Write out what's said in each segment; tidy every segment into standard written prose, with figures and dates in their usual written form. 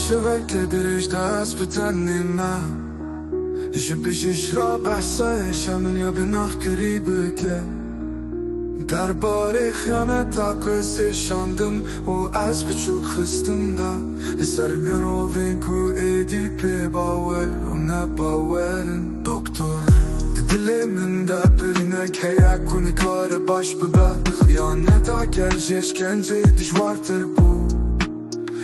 شبکتش دست به تنینا دیشه پیشش را بحثایش همین یا به نخ که در باره خیانت تا قصه شاندم و از بچو خستم دا سر گروه کو ایدی پی باور و نباورن دکتر دل من دا برینه که یکونی کار باش ببه خیانت اگر شکنجه دشوارتر بود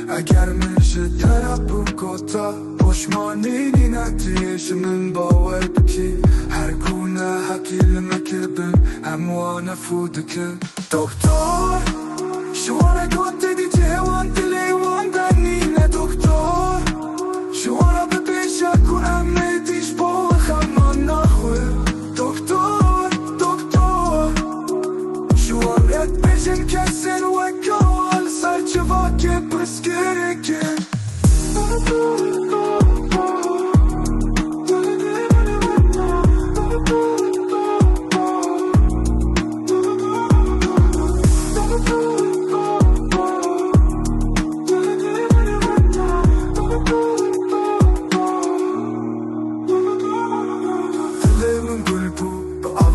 اگر میشه طرفم کتا پشمانی نتیش من باور بکی هر گونه حکیل مکبن هموانه فودکن دکتر شوانه گوته دی جوان دلی وان دنینه دکتر شوانه به پیشه کنم میدیش با خمان نخوه دکتر شوانه بیشن کسن و کال سرچه واکه پس گرکه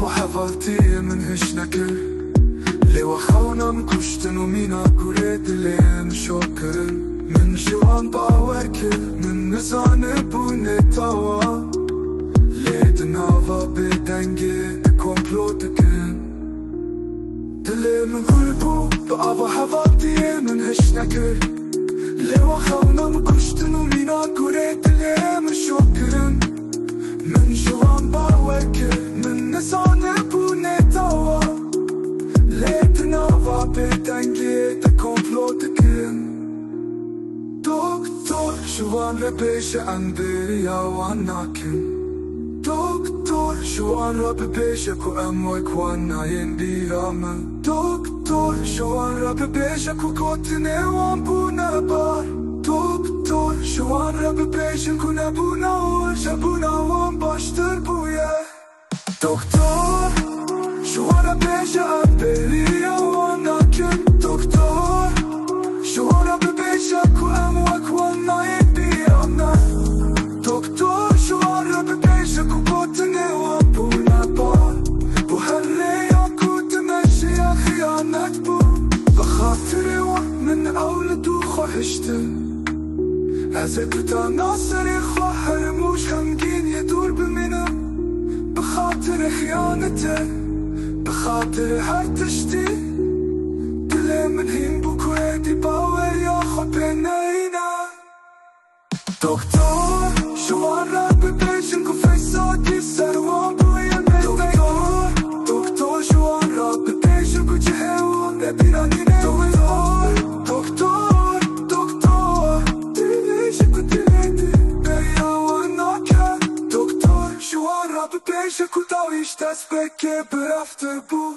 حفالتي من هش نكر لو خونم كشتن ومينا كوري دلين شوكر من جوان باوكر من نزان بوني تاوا ليت نافا بدنجي كومبلو دكن دلي من قلبو بأبو حفالتي من هش نكر لو خونم كشتن ومينا كوري دلين شوكر من جوان باوكر من نزان بوني تاوا ليت نافا بدنجي كومبلو دكن دكتور شوان ربيش عندي يا واناكن دكتور شوان ربيش كو اموك وانا يندي رامن دكتور شوان ربيش كو كوتني وان بونا بار دكتور شوان ربيش كو نبونا وشبونا وان باشتر بويا دكتور شوان ربيش عندي يا واناكن دكتور شوان ربيش كو اموك وانا يندي رامن دكتور شوان ربيش كو كوتني وان بونا بار بو هاللي ياكو تمشي يا خيانات بو بخاطري من اولد وخوحشتن هزكتا ناصري خوحر موش خمجين يدور بمنام بخاطر خيانته بخاطر هرتشتي دلي من هين بكويدي باور ياخد بينينا دكتور شوان رب بيشن كو فيساتي سروان بويا دكتور دكتور شوان رب بيشن كو جهوان ببيرانيني دكتور دكتور دليشن كو دليدي بيا واناكا دكتور شوان رب بيشن كو داويش دست بكي برافتر بو